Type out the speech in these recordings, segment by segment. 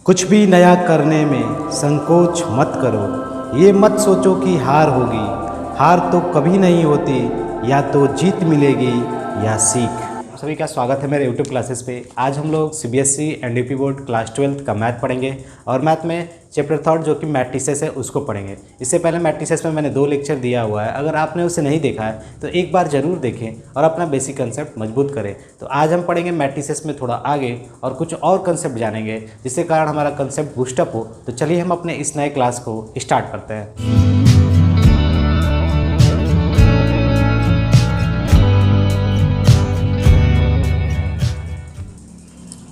कुछ भी नया करने में संकोच मत करो। ये मत सोचो कि हार होगी। हार तो कभी नहीं होती, या तो जीत मिलेगी या सीख। सभी का स्वागत है मेरे यूट्यूब क्लासेस पे। आज हम लोग सीबीएसई एनडीपी बोर्ड क्लास 12 का मैथ पढ़ेंगे और मैथ में चैप्टर 3 जो कि मैट्रिसेस है उसको पढ़ेंगे। इससे पहले मैट्रिसेस में मैंने 2 लेक्चर दिया हुआ है, अगर आपने उसे नहीं देखा है तो एक बार ज़रूर देखें और अपना बेसिक कंसेप्ट मजबूत करें। तो आज हम पढ़ेंगे मैट्रिसेस में थोड़ा आगे और कुछ और कंसेप्ट जानेंगे जिससे कारण हमारा कंसेप्ट बूस्टअप हो। तो चलिए हम अपने इस नए क्लास को स्टार्ट करते हैं।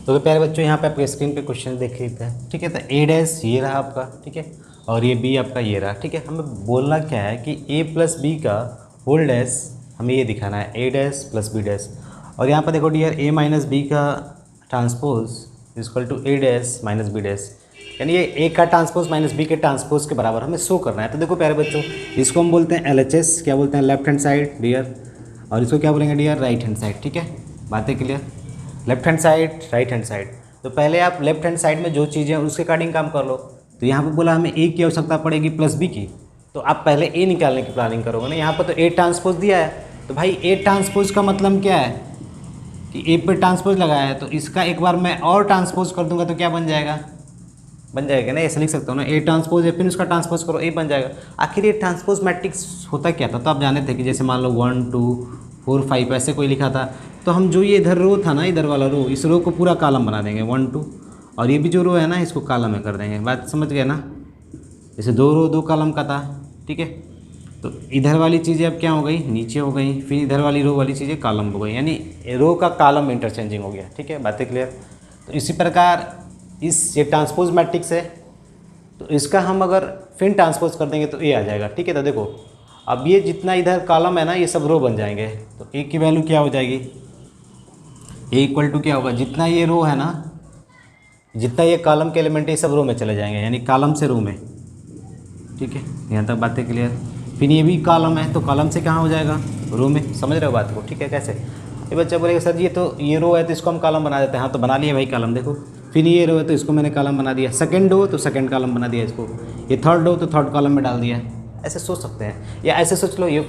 तो प्यारे बच्चों, यहाँ पे आपके स्क्रीन पे क्वेश्चन देख लेते हैं, ठीक है। तो ए डैश ये रहा आपका, ठीक है, और ये बी आपका ये रहा, ठीक है। हमें बोलना क्या है कि ए प्लस बी का होल डैश हमें ये दिखाना है, A dash plus B dash. और यहाँ पर देखो डियर, ए माइनस बी का transpose equal to A dash minus B dash, यानी ये ए का ट्रांसपोज माइनस बी के ट्रांसपोज के बराबर हमें शो करना है। तो देखो प्यारे बच्चों, इसको हम बोलते हैं LHS, क्या बोलते हैं, लेफ्ट हैंड साइड डियर, और इसको क्या बोलेंगे डियर, राइट हैंड साइड, ठीक है। बातें clear, left hand side right hand side. तो पहले आप लेफ्ट हैंड साइड में जो चीज़ें हैं उसके अकॉर्डिंग काम कर लो। तो यहाँ पे बोला हमें ए की आवश्यकता पड़ेगी प्लस बी की, तो आप पहले ए निकालने की प्लानिंग करोगे ना। यहाँ पर तो ए ट्रांसपोज दिया है, तो भाई ए ट्रांसपोज का मतलब क्या है कि ए पे ट्रांसपोज लगाया है, तो इसका एक बार मैं और ट्रांसपोज कर दूंगा तो क्या बन जाएगा, बन जाएगा ना, ऐसे लिख सकता हूँ ना, ए ट्रांसपोज है फिर उसका ट्रांसपोज करो, ए बन जाएगा। आखिर ये ट्रांसपोज मैट्रिक्स होता क्या था, तो आप जाने थे कि जैसे मान लो 1 2 4 5 ऐसे कोई लिखा था, तो हम जो ये इधर रो था ना, इधर वाला रो, इस रो को पूरा कॉलम बना देंगे 1 2, और ये भी जो रो है ना इसको कॉलम में कर देंगे। बात समझ गए ना, जैसे 2 रो 2 कॉलम का था, ठीक है। तो इधर वाली चीज़ें अब क्या हो गई, नीचे हो गई, फिर इधर वाली रो वाली चीज़ें कॉलम हो गई, यानी रो का कॉलम इंटरचेंजिंग हो गया, ठीक है। बातें क्लियर। तो इसी प्रकार ये ट्रांसपोज मैट्रिक्स है, तो इसका हम अगर फिर ट्रांसपोज कर देंगे तो ए आ जाएगा, ठीक है। तो देखो अब ये जितना इधर कॉलम है ना ये सब रो बन जाएंगे, तो ए की वैल्यू क्या हो जाएगी, ए इक्वल टू क्या होगा, जितना ये रो है ना, जितना ये कॉलम के एलिमेंट ये सब रो में चले जाएंगे, यानी कॉलम से रो में, ठीक है। यहाँ तक बातें क्लियर। फिर ये भी कॉलम है तो कॉलम से कहाँ हो जाएगा, रो में। समझ रहे हो बात को, ठीक है। कैसे, ये बच्चा बोलेगा सर जी तो ये रो है तो इसको हम कॉलम बना देते हैं। हाँ तो बना लिया भाई कॉलम, देखो। फिर ये रो है तो इसको मैंने कॉलम बना दिया, सेकंड रो तो सेकंड कॉलम बना दिया इसको, ये थर्ड रो तो थर्ड कॉलम में डाल दिया। ऐसे सोच सकते हैं, या ऐसे सोच लो, ये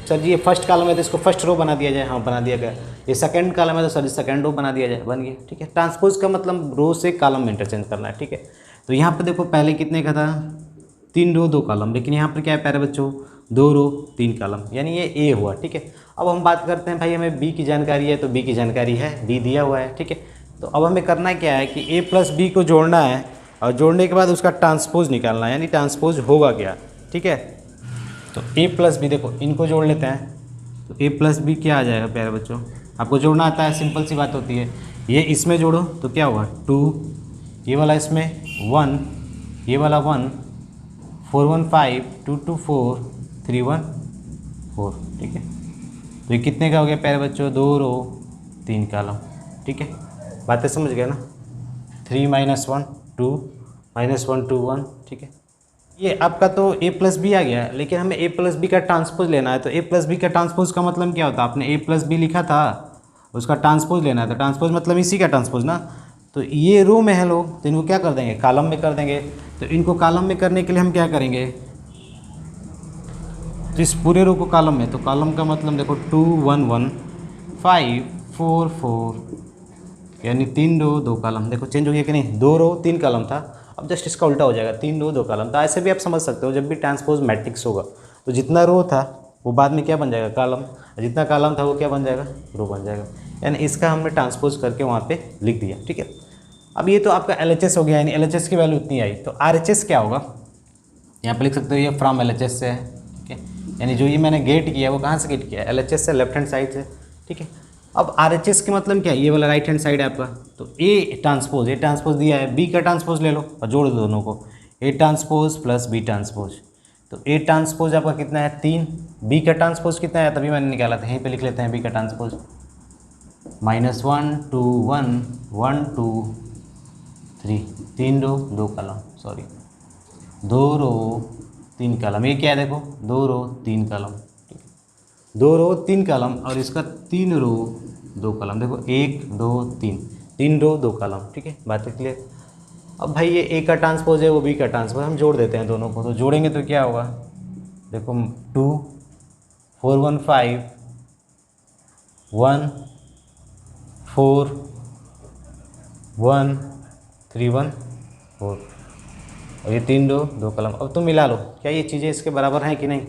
सर जी ये फर्स्ट कॉलम है तो इसको फर्स्ट रो बना दिया जाए, हाँ बना दिया गया। ये सेकंड कॉलम है तो सर सेकंड रो बना दिया जाए, बन गया, ठीक है। ट्रांसपोज का मतलब रो से कॉलम में इंटरचेंज करना है, ठीक है। तो यहाँ पर देखो पहले कितने का था, 3 रो 2 कॉलम, लेकिन यहाँ पर क्या है प्यारे बच्चों, 2 रो 3 कॉलम, यानी ये ए हुआ, ठीक है। अब हम बात करते हैं भाई हमें बी की जानकारी है, तो बी की जानकारी है, बी दिया हुआ है, ठीक है। तो अब हमें करना क्या है कि ए प्लस बी को जोड़ना है, और जोड़ने के बाद उसका ट्रांसपोज निकालना है, यानी ट्रांसपोज होगा क्या, ठीक है। तो ए प्लस बी, देखो इनको जोड़ लेते हैं, तो ए प्लस बी क्या आ जाएगा प्यारे बच्चों, आपको जोड़ना आता है, सिंपल सी बात होती है। ये इसमें जोड़ो तो क्या होगा 2, ये वाला इसमें 1, ये वाला 1, 4 1 5, 2 2 4, 3 1 4, ठीक है। तो ये कितने का हो गया प्यारे बच्चों, 2 रो 3 कॉलम, ठीक है। बातें समझ गए ना, 3 - 1 2 -1 2 1, ठीक है। ये आपका तो ए प्लस बी आ गया, लेकिन हमें ए प्लस बी का ट्रांसपोज लेना है। तो ए प्लस बी का ट्रांसपोज का मतलब क्या होता है, आपने ए प्लस बी लिखा था, उसका ट्रांसपोज लेना है। तो ट्रांसपोज मतलब इसी का ट्रांसपोज ना। तो ये रो में है लोग, तो इनको क्या कर देंगे, कॉलम में कर देंगे। तो इनको कॉलम में करने के लिए हम क्या करेंगे, तो इस पूरे रो को कॉलम में, तो कॉलम का मतलब देखो 2 1 1 5 4 4, यानी 3 रो 2 कॉलम। देखो चेंज हो गया कि नहीं, 2 रो 3 कॉलम था, अब जस्ट इसका उल्टा हो जाएगा, 3 रो 2 कॉलम। तो ऐसे भी आप समझ सकते हो, जब भी ट्रांसपोज मैट्रिक्स होगा तो जितना रो था वो बाद में क्या बन जाएगा, कॉलम, जितना कॉलम था वो क्या बन जाएगा, रो बन जाएगा। यानी इसका हमने ट्रांसपोज करके वहाँ पे लिख दिया, ठीक है। अब ये तो आपका LHS हो गया, यानी LHS की वैल्यू इतनी आई। तो RHS क्या होगा, यहाँ पे लिख सकते हो, ये फ्रॉम LHS से है, ठीक है। यानी जो ये मैंने गेट किया वो कहाँ से गेट किया, LHS से, लेफ्ट हैंड साइड से, ठीक है। अब RHS के मतलब क्या है, ये वाला राइट हैंड साइड है आपका, तो ए ट्रांसपोज दिया है, बी का ट्रांसपोज ले लो और जोड़ दो दोनों को, A transpose plus B transpose. तो ए ट्रांसपोज आपका कितना है 3, बी का ट्रांसपोज कितना है, तभी मैंने निकाला था, यहीं पे लिख लेते हैं बी का ट्रांसपोज, -1 2 1 1 2 3, 3 रो 2 कॉलम, सॉरी 2 रो 3 कॉलम। ये क्या है देखो, 2 रो 3 कॉलम, 2 रो 3 कॉलम, और इसका 3 रो 2 कॉलम। देखो 1 2 3, 3 रो 2 कॉलम, ठीक है। बात क्लियर। अब भाई ये ए का ट्रांसपोज है, वो बी का ट्रांसपोज, हम जोड़ देते हैं दोनों को, तो जोड़ेंगे तो क्या होगा, देखो 2 4 1 5 1 4 1 3 1 4, और ये 3 2 कलम। अब तुम मिला लो, क्या ये चीज़ें इसके बराबर हैं कि नहीं,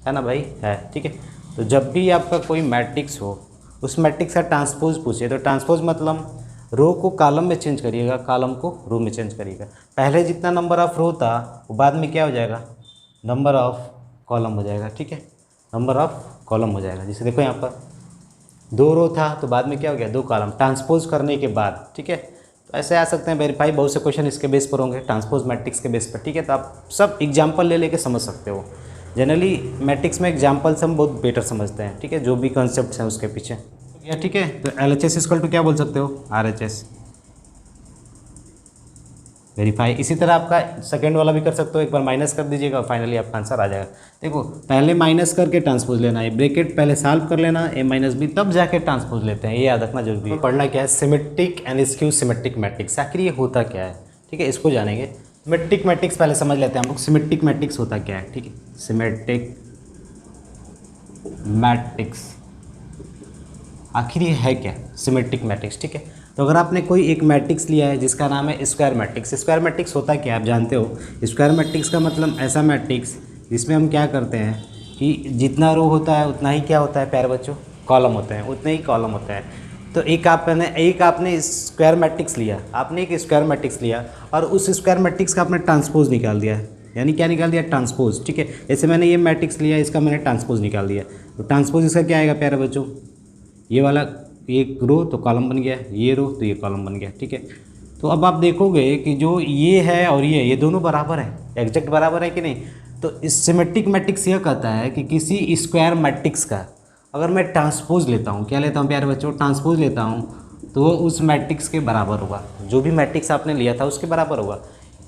है ना भाई, है। ठीक है, तो जब भी आपका कोई मैट्रिक्स हो, उस मैट्रिक्स का ट्रांसपोज पूछे, तो ट्रांसपोज मतलब रो को कॉलम में चेंज करिएगा, कॉलम को रो में चेंज करिएगा। पहले जितना नंबर ऑफ़ रो था वो बाद में क्या हो जाएगा, नंबर ऑफ़ कॉलम हो जाएगा। ठीक है, नंबर ऑफ़ कॉलम हो जाएगा। जैसे देखो यहाँ पर 2 रो था तो बाद में क्या हो गया, 2 कॉलम, ट्रांसपोज करने के बाद। ठीक है, तो ऐसे आ सकते हैं वेरीफाई, बहुत से क्वेश्चन इसके बेस पर होंगे, ट्रांसपोज मैट्रिक्स के बेस पर। ठीक है, तो आप सब एग्जाम्पल ले लेके समझ सकते हो। जनरली मैट्रिक्स में एग्जाम्पल्स हम बहुत बेटर समझते हैं। ठीक है, जो भी कॉन्सेप्ट्स हैं उसके पीछे। ठीक है, तो LHS इक्वल टू क्या बोल सकते हो, RHS, वेरीफाई। इसी तरह आपका सेकेंड वाला भी कर सकते हो, एक बार माइनस कर दीजिएगा और फाइनली आपका आंसर आ जाएगा। देखो पहले माइनस करके ट्रांसपोज लेना है, ब्रैकेट पहले सॉल्व कर लेना A-B, तब जाके ट्रांसपोज लेते हैं, ये याद रखना जरूरी है। पढ़ना क्या है, symmetric and skew symmetric matrix, आखिर ये होता क्या है। ठीक है, इसको जानेंगे। सिमेट्रिक मैट्रिक्स पहले समझ लेते हैं हम लोग, सिमेट्रिक मैट्रिक्स होता क्या है। ठीक है, सिमेट्रिक मैट्रिक्स आखिर ये है क्या, सिमेट्रिक मैट्रिक्स। ठीक है, तो अगर आपने कोई एक मैट्रिक्स लिया है जिसका नाम है स्क्वायर मैट्रिक्स, स्क्वायर मैट्रिक्स होता क्या है आप जानते हो। स्क्वायर मैट्रिक्स का मतलब ऐसा मैट्रिक्स जिसमें हम क्या करते हैं कि जितना रो होता है उतना ही क्या होता है प्यारे बच्चों, कॉलम होते हैं, उतने ही कॉलम होते हैं। तो एक आपने स्क्वायर मैट्रिक्स लिया, आपने एक स्क्वायर मैट्रिक्स लिया और उस स्क्वायर मैट्रिक्स का आपने ट्रांसपोज निकाल दिया, यानी क्या निकाल दिया, ट्रांसपोज। ठीक है, जैसे मैंने ये मैट्रिक्स लिया, इसका मैंने ट्रांसपोज निकाल दिया, तो ट्रांसपोज इसका क्या आएगा प्यारे बच्चों, ये वाला एक रो तो कॉलम बन गया, ये रो तो ये कॉलम बन गया। ठीक है, तो अब आप देखोगे कि जो ये है और ये दोनों बराबर है, एग्जैक्ट बराबर है कि नहीं। तो इस सिमेट्रिक मैट्रिक्स यह कहता है कि किसी स्क्वायर मैट्रिक्स का अगर मैं ट्रांसपोज लेता हूँ, क्या लेता हूँ प्यारे बच्चों, ट्रांसपोज लेता हूँ, तो वो उस मैट्रिक्स के बराबर होगा, जो भी मैट्रिक्स आपने लिया था उसके बराबर होगा।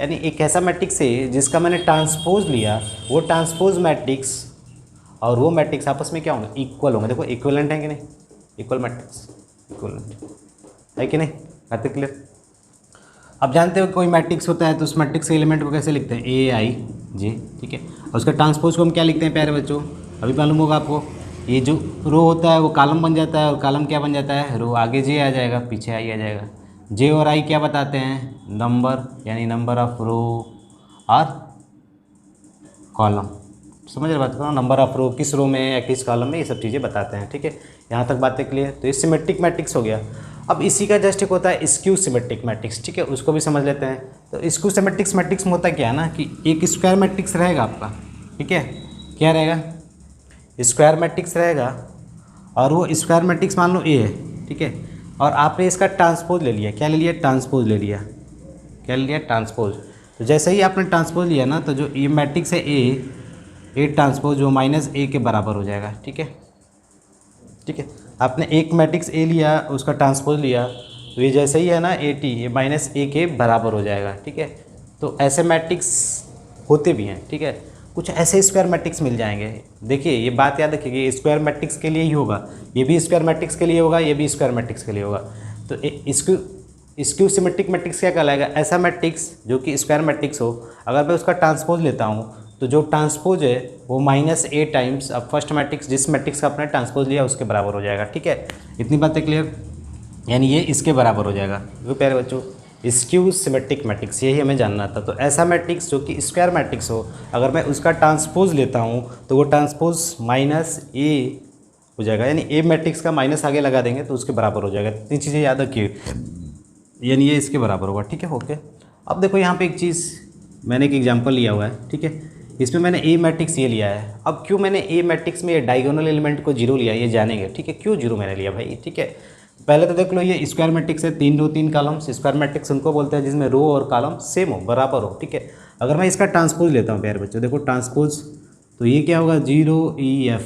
यानी एक ऐसा मैट्रिक्स है जिसका मैंने ट्रांसपोज लिया, वो ट्रांसपोज मैट्रिक्स और वो मैट्रिक्स आपस में क्या होंगे, इक्वल होंगे। देखो इक्वलेंट है कि नहीं, इक्वल मैट्रिक्स, इक्वलेंट है कि नहीं, बात क्लियर। अब जानते हो कोई मैट्रिक्स होता है तो उस मैट्रिक्स के एलिमेंट को कैसे लिखते हैं, AIJ। ठीक है, और उसका ट्रांसपोज को हम क्या लिखते हैं प्यारे बच्चों, अभी मालूम होगा आपको, ये जो रो होता है वो कॉलम बन जाता है और कॉलम क्या बन जाता है, रो, आगे J आ जाएगा पीछे I आ जाएगा। J और I क्या बताते हैं, नंबर, यानी नंबर ऑफ रो और कॉलम। समझ रहे बात करो, नंबर ऑफ रो किस रो में या किस कॉलम में, ये सब चीज़ें बताते हैं। ठीक है, यहाँ तक बातें क्लियर। तो ये सिमेट्रिक मैट्रिक्स हो गया। अब इसी का जस्ट एक होता है स्क्यू सिमेट्रिक मैट्रिक्स। ठीक है, उसको भी समझ लेते हैं। तो स्क्यू सिमेट्रिक मैट्रिक्स में होता क्या है ना कि एक स्क्वायर मैट्रिक्स रहेगा आपका। ठीक है, क्या रहेगा, स्क्वायर मैट्रिक्स रहेगा और वो स्क्वायर मैट्रिक्स मान लो A है। ठीक है, और आपने इसका ट्रांसपोज ले लिया, क्या ले लिया, ट्रांसपोज ले लिया, क्या ले लिया, ट्रांसपोज। तो जैसे ही आपने ट्रांसपोज लिया ना, तो जो ये मैट्रिक्स है A ट्रांसपोज वो -A के बराबर हो जाएगा। ठीक है, ठीक है, आपने एक मैट्रिक्स A लिया, उसका ट्रांसपोज लिया, तो ये जैसे ही है ना AT, ये -A के बराबर हो जाएगा। ठीक है, तो ऐसे मैट्रिक्स होते भी हैं। ठीक है, कुछ ऐसे स्क्वायर मैट्रिक्स मिल जाएंगे। देखिए ये बात याद रखिए, ये स्क्वायर मैट्रिक्स के लिए ही होगा, ये भी स्क्वायर मैट्रिक्स के लिए होगा, ये भी स्क्वायर मैट्रिक्स के लिए होगा। तो स्क्यू सिमेट्रिक मैट्रिक्स क्या कहलाएगा, ऐसा मैट्रिक्स जो कि स्क्वायर मैट्रिक्स हो, अगर मैं उसका ट्रांसपोज लेता हूँ तो जो ट्रांसपोज है वो -A टाइम्स अब फर्स्ट मैट्रिक्स जिस मैट्रिक्स का आपने ट्रांसपोज लिया उसके बराबर हो जाएगा। ठीक है, इतनी बातें क्लियर, यानी ये इसके बराबर हो जाएगा। वो प्यारे बच्चों स्क्यू सिमेट्रिक मैट्रिक्स, यही हमें जानना था। तो ऐसा मैट्रिक्स जो कि स्क्वायर मैट्रिक्स हो, अगर मैं उसका ट्रांसपोज लेता हूँ तो वो ट्रांसपोज -A हो जाएगा, यानी A मैट्रिक्स का माइनस आगे लगा देंगे तो उसके बराबर हो जाएगा। इतनी चीज़ें याद रखिए, यानी ये इसके बराबर होगा। ठीक है, ओके। अब देखो यहाँ पे एक चीज़, मैंने एक एग्जांपल लिया हुआ है। ठीक है, इसमें मैंने A मैट्रिक्स ये लिया है। अब क्यों मैंने A मैट्रिक्स में ये डायगोनल एलिमेंट को 0 लिया, ये जानेंगे। ठीक है, क्यों 0 मैंने लिया भाई। ठीक है, पहले तो देख लो ये स्क्वायर मैट्रिक्स है, 3 रो 3 कॉलम्स। स्क्वायर मैट्रिक्स उनको बोलते हैं जिसमें रो और कॉलम सेम हो, बराबर हो। ठीक है, अगर मैं इसका ट्रांसपोज लेता हूँ प्यारे बच्चों, देखो ट्रांसपोज, तो ये क्या होगा 0 EF,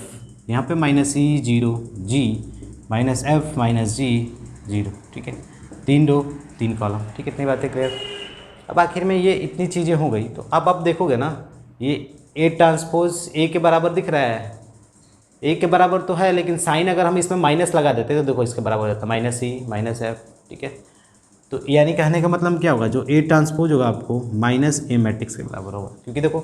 यहाँ पे -E 0 G -F -G 0। ठीक है, 3 रो 3 कॉलम। ठीक है, इतनी बातें क्लियर। अब आखिर में ये इतनी चीज़ें हो गई, तो अब आप देखोगे ना ये A ट्रांसपोज A के बराबर दिख रहा है, A के बराबर तो है, लेकिन साइन अगर हम इसमें माइनस लगा देते तो देखो इसके बराबर हो जाता -E -F। ठीक है, तो यानी कहने का मतलब क्या होगा, जो ए ट्रांसपोज होगा आपको माइनस ए मैट्रिक्स के बराबर होगा, क्योंकि देखो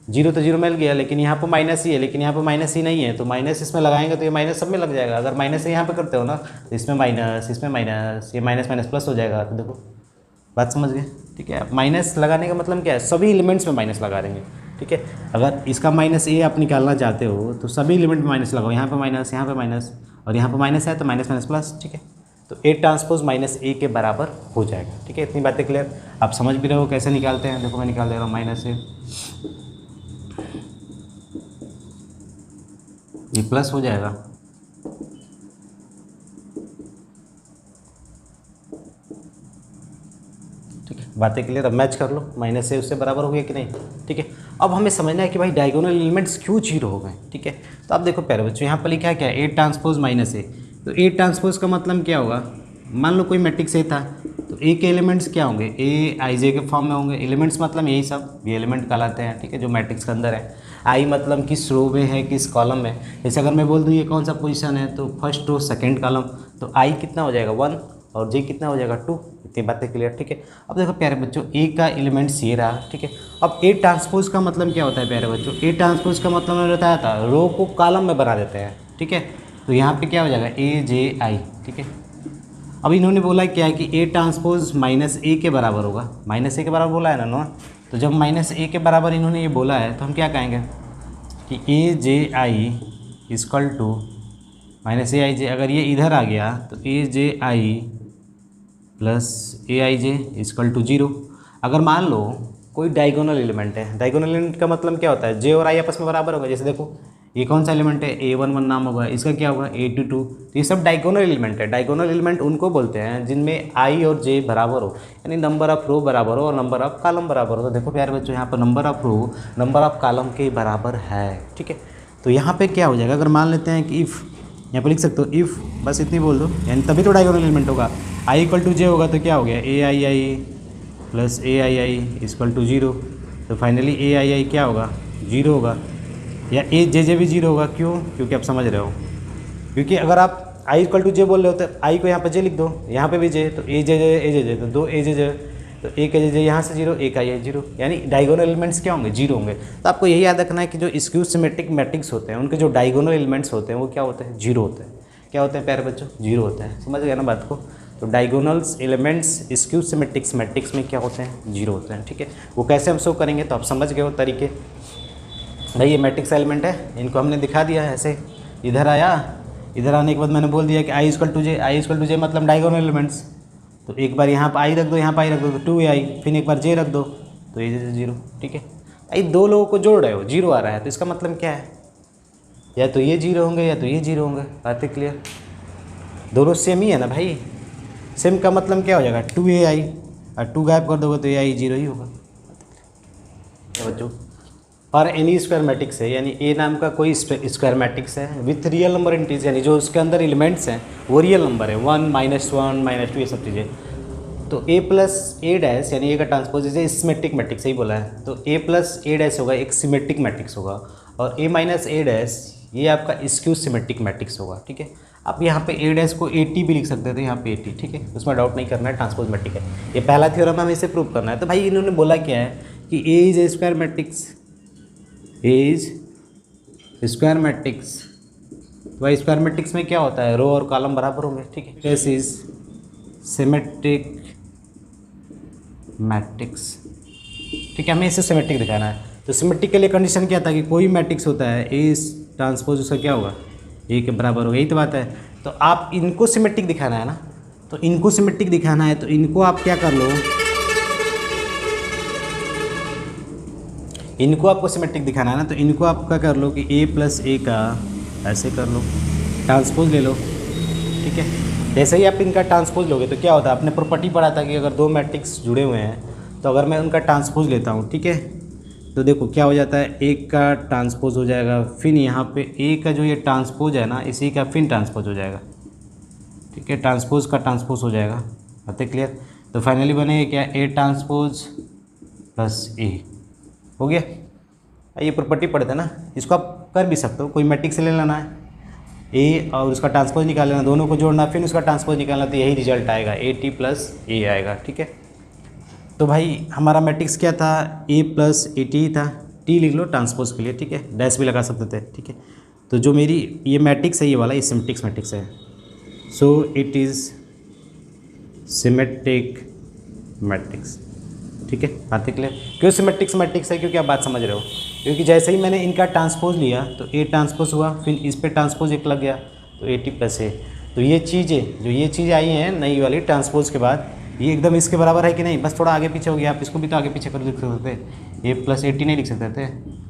जीरो तो जीरो मिल गया, लेकिन यहाँ पर माइनस ही है, लेकिन यहाँ पर माइनस ही नहीं है, तो माइनस इसमें लगाएंगे तो ये माइनस सब में लग जाएगा। अगर माइनस यहाँ पे करते हो ना तो इसमें माइनस, इसमें माइनस, ये माइनस माइनस प्लस हो जाएगा। तो देखो बात समझ गए, ठीक है। माइनस लगाने का मतलब क्या है, सभी एलिमेंट्स में माइनस लगा देंगे, ठीक है। अगर इसका माइनस ए आप निकालना चाहते हो तो सभी एलिमेंट में माइनस लगाओ, यहाँ पे माइनस, यहाँ पे माइनस और यहाँ पे माइनस है तो माइनस माइनस प्लस, ठीक है। तो ए ट्रांसपोज माइनस ए के बराबर हो जाएगा, ठीक है। इतनी बातें क्लियर, आप समझ भी रहे हो कैसे निकालते हैं। देखो मैं निकाल दे रहा हूँ, माइनस ए, ये प्लस हो जाएगा, ठीक है। बातें क्लियर, अब मैच कर लो, माइनस ए उससे बराबर हो गया कि नहीं, ठीक है। अब हमें समझना है कि भाई डायगोनल एलिमेंट्स क्यों जीरो हो गए, ठीक है। तो आप देखो प्यारे बच्चों, यहाँ पर लिखा है क्या, ए ट्रांसपोज माइनस ए। तो ए ट्रांसपोज का मतलब क्या होगा, मान लो कोई मैट्रिक्स ए था, तो ए के एलिमेंट्स क्या होंगे, ए आई जे के फॉर्म में होंगे। एलिमेंट्स मतलब यही सब, ये एलिमेंट कहलाते हैं, ठीक है, जो मैट्रिक्स के अंदर है। आई मतलब किस रो में है, किस कॉलम में। जैसे अगर मैं बोल दूँ ये कौन सा पोजीशन है, तो फर्स्ट रो सेकंड कॉलम, तो आई कितना हो जाएगा 1 और जे कितना हो जाएगा 2। इतनी बातें क्लियर, ठीक है। अब देखो प्यारे बच्चों, ए का एलिमेंट्स ये रहा, ठीक है। अब ए ट्रांसपोज का मतलब क्या होता है प्यारे बच्चों, ए ट्रांसपोज का मतलब मैंने बताया था, रो को कॉलम में बना देते हैं, ठीक है। तो यहाँ पे क्या हो जाएगा, ए जे आई, ठीक है। अब इन्होंने बोला क्या है कि ए ट्रांसपोज माइनस ए के बराबर होगा, माइनस ए के बराबर बोला है ना नो। तो जब माइनस ए के बराबर इन्होंने ये बोला है तो हम क्या कहेंगे कि A J I equal to minus A I J. अगर ये इधर आ गया तो A J I plus A I J equal to 0। अगर मान लो कोई डायगोनल एलिमेंट है, डायगोनल एलिमेंट का मतलब क्या होता है, जे और आई आपस में बराबर होगा। जैसे देखो ये कौन सा एलिमेंट है, A11 नाम होगा, इसका क्या होगा A22। तो ये सब डायगोनल एलिमेंट है। डायगोनल एलिमेंट उनको बोलते हैं जिनमें आई और जे बराबर हो, यानी नंबर ऑफ रो बराबर हो और नंबर ऑफ कॉलम बराबर हो। तो देखो प्यारे बच्चों, यहाँ पर number of row number of column के बराबर है, ठीक है। तो यहाँ पे क्या हो जाएगा, अगर मान लेते हैं कि इफ़, यहाँ पर लिख सकते हो इफ़, बस इतनी बोल दो, यानी तभी तो डायगोनल एलिमेंट होगा। आई इक्वल टू जे होगा तो क्या हो गया, A I I plus A I I equal to 0। तो फाइनली ए आई आई क्या होगा, 0 होगा, या ए जे जे भी 0 होगा। क्यों, क्योंकि आप समझ रहे हो, क्योंकि अगर आप आई इक्वल टू जे बोल रहे हो तो आई को यहाँ पे जे लिख दो, यहाँ पे भी जे, तो ए जे जे ए जे जे, तो 2 ए जे जे, तो एक ए जे जे यहाँ से 0, एक आई 0, यानी डायगोनल एलिमेंट्स क्या होंगे, 0 होंगे। तो आपको यही याद रखना है कि जो स्क्यू सिमेट्रिक मैट्रिक्स होते हैं उनके जो डायगोनल एलिमेंट्स होते हैं वो क्या होते हैं, 0 होते हैं। क्या होते हैं प्यारे बच्चों, 0 होते हैं। समझ गया ना बात को। तो डायगोनल्स एलिमेंट्स स्क्यू सिमेट्रिक्स मैट्रिक्स में क्या होते हैं, 0 होते हैं, ठीक है। वो कैसे हम शो करेंगे तो आप समझ गए हो तरीके। भाई ये मैट्रिक्स एलिमेंट है, इनको हमने दिखा दिया है ऐसे। इधर आया, इधर आने के बाद मैंने बोल दिया कि I equal to J, I equal to J मतलब डायगोनल एलिमेंट्स। तो एक बार यहाँ पर आई रख दो, यहाँ पर आई रख दो तो 2 आई, फिर एक बार जे रख दो तो ये जे 0, ठीक है। भाई दो लोगों को जोड़ रहे हो, 0 आ रहा है, तो इसका मतलब क्या है, या तो ये 0 होंगे या तो ये 0 होंगे। बातें क्लियर, दोनों सेम ही है ना भाई। सेम का मतलब क्या हो जाएगा, 2 ए आई, और 2 गायब कर दोगे तो ए आई 0 ही होगा बच्चों। और एनी स्क्वायर मैट्रिक्स है, यानी ए नाम का कोई स्क्वायर मैट्रिक्स है विथ रियल नंबर इंटीज, यानी जो उसके अंदर एलिमेंट्स हैं वो रियल नंबर है, 1 -1 -2 ये सब चीज़ें। तो ए प्लस ए डैश, यानी ए का ट्रांसपोज इसे सिमेट्रिक मैट्रिक्स ही बोला है। तो ए प्लस ए डैश होगा एक सिमेट्रिक मैट्रिक्स होगा, और ए माइनस ए डैश ये आपका स्क्यू सिमेट्रिक मैट्रिक्स होगा, ठीक है। आप यहाँ पे ए डैश को 80 भी लिख सकते थे, यहाँ पे 80, ठीक है, उसमें डाउट नहीं करना है, ट्रांसपोज मैट्रिक है। ये पहला थ्योरम हमें इसे प्रूव करना है। तो भाई इन्होंने बोला क्या है कि A is a square matrix, A is square matrix. भाई स्क्वायर मैट्रिक्स में क्या होता है, रो और कॉलम बराबर होंगे, ठीक है। दिस इज सिमेट्रिक मैट्रिक्स, ठीक है, हमें इसे सिमेट्रिक दिखाना है। तो सिमेट्रिक के लिए कंडीशन क्या था कि कोई मैट्रिक्स होता है ए ट्रांसपोज उसका क्या होगा, ए के बराबर होगा, यही तो बात है। तो आप इनको सिमेट्रिक दिखाना है ना, तो इनको सिमेट्रिक दिखाना है, तो इनको आप क्या कर लो, इनको आपको सिमेट्रिक दिखाना है ना, तो इनको आप क्या कर लो कि ए प्लस ए का ऐसे कर लो, ट्रांसपोज ले लो, ठीक है। जैसे ही आप इनका ट्रांसपोज लोगे तो क्या होता है, आपने प्रॉपर्टी पढ़ा था कि अगर दो मैट्रिक्स जुड़े हुए हैं तो अगर मैं उनका ट्रांसपोज लेता हूँ, ठीक है, तो देखो क्या हो जाता है, एक का ट्रांसपोज हो जाएगा, फिर यहाँ पे ए का जो ये ट्रांसपोज है ना, इसी का फिर ट्रांसपोज हो जाएगा, ठीक है, ट्रांसपोज का ट्रांसपोज हो जाएगा। बात है क्लियर। तो फाइनली बनेगा क्या, ए ट्रांसपोज प्लस ए हो गया। ये प्रॉपर्टी पढ़ते हैं ना, इसको आप कर भी सकते हो, कोई मैट्रिक्स ले लेना है, ए और उसका ट्रांसपोज निकाल लेना, दोनों को जोड़ना, फिर उसका ट्रांसपोज निकालना, तो यही रिजल्ट आएगा ए टी प्लस ए आएगा। ठीक है, तो भाई हमारा मैट्रिक्स क्या था, ए प्लस ए टी था, टी लिख लो ट्रांसपोज के लिए। ठीक है, डैश भी लगा सकते थे। ठीक है, तो जो मेरी ये मैट्रिक्स है, ये वाला ये सिमेट्रिक मैट्रिक्स है। So it is symmetric matrix. ठीक है, बात क्लियर। क्यों सिमेट्रिक मैट्रिक्स है, क्योंकि आप बात समझ रहे हो, क्योंकि जैसे ही मैंने इनका ट्रांसपोज लिया तो ए ट्रांसपोज हुआ, फिर इस पे ट्रांसपोज एक लग गया तो ए टी प्लस ए। तो ये चीज़ें जो ये चीज़ आई हैं नई वाली ट्रांसपोज के बाद, ये एकदम इसके बराबर है कि नहीं, बस थोड़ा आगे पीछे हो गया। आप इसको भी तो आगे पीछे कर लिख सकते थे, ए प्लस ए टी नहीं लिख सकते थे,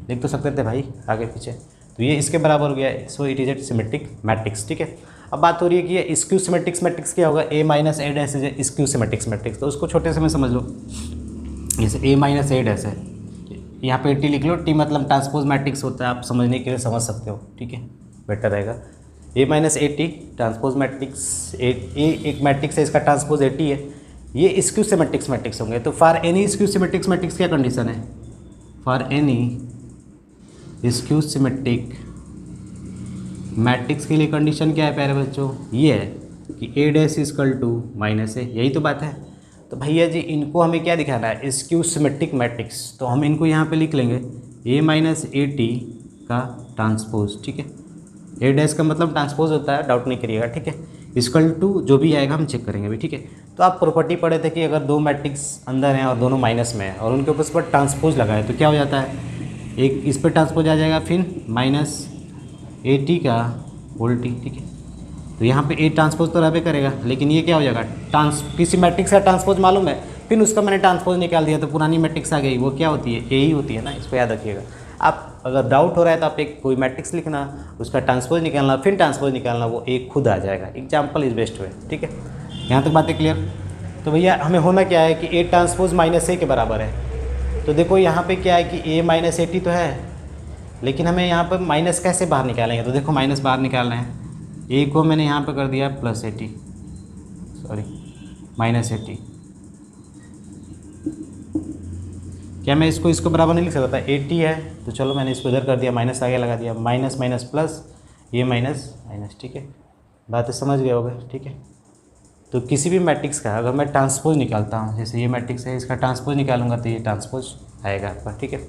लिख तो सकते थे भाई आगे पीछे। तो ये इसके बराबर हो गया, so it is a symmetric matrix. ठीक है, अब बात हो रही है कि ये स्क्यू सिमेट्रिक मैट्रिक्स क्या होगा, A minus A dash is skew symmetric matrix. तो उसको छोटे से में समझ लो, जैसे ए माइनस ए डैश है, यहाँ पे टी लिख लो, टी मतलब ट्रांसपोज मैट्रिक्स होता है, आप समझने के लिए समझ सकते हो। ठीक है, बेटर रहेगा। A minus A T transpose matrix, A एक मैट्रिक्स है, इसका ट्रांसपोज ए टी है, ये स्क्यू सिमेट्रिक मैट्रिक्स होंगे। तो for any skew symmetric matrix क्या कंडीशन है, for any skew symmetric matrix के लिए कंडीशन क्या है प्यारे बच्चों, ये है कि ए डैश इजकल टू माइनस ए, यही तो बात है। तो भैया जी इनको हमें क्या दिखाना है, स्क्यू सिमेट्रिक मैट्रिक्स, तो हम इनको यहाँ पे लिख लेंगे ए माइनस ए टी का ट्रांसपोज। ठीक है, ए डैश का मतलब ट्रांसपोज होता है, डाउट नहीं करिएगा। ठीक है, इजकल टू जो भी आएगा हम चेक करेंगे अभी। ठीक है, तो आप प्रॉपर्टी पढ़े थे कि अगर दो मैट्रिक्स अंदर हैं और दोनों माइनस में है और उनके ऊपर पर ट्रांसपोज लगाए तो क्या हो जाता है, एक इस पर ट्रांसपोज आ जाएगा, फिर माइनस ए टी का होल टी। ठीक है, तो यहाँ पे ए ट्रांसपोज तो रहबे करेगा, लेकिन ये क्या हो जाएगा, किसी मैट्रिक्स का ट्रांसपोज मालूम है, फिर उसका मैंने ट्रांसपोज निकाल दिया तो पुरानी मैट्रिक्स आ गई, वो क्या होती है, ए ही होती है ना, इसको याद रखिएगा। आप अगर डाउट हो रहा है तो आप एक कोई मैट्रिक्स लिखना, उसका ट्रांसपोज निकालना, फिर ट्रांसपोज निकालना, वो एक खुद आ जाएगा। Example is best way. ठीक है, यहाँ तक बातें क्लियर। तो भैया हमें होना क्या है कि ए ट्रांसपोज माइनस ए के बराबर है। तो देखो यहाँ पे क्या है कि ए माइनस ए टी तो है, लेकिन हमें यहाँ पर माइनस कैसे बाहर निकालेंगे, तो देखो माइनस बाहर निकालना है, ए को मैंने यहाँ पर कर दिया plus A T, sorry minus A T. क्या मैं इसको बराबर नहीं लिख सकता था, ए टी है तो चलो मैंने इसको इधर कर दिया, माइनस आगे लगा दिया, माइनस माइनस प्लस, ये माइनस माइनस। ठीक है, बातें समझ गए होगे। ठीक है, तो किसी भी मैट्रिक्स का अगर मैं ट्रांसपोज निकालता हूँ, जैसे ये मैट्रिक्स है, इसका ट्रांसपोज निकालूंगा तो ये ट्रांसपोज आएगा आपका। ठीक है,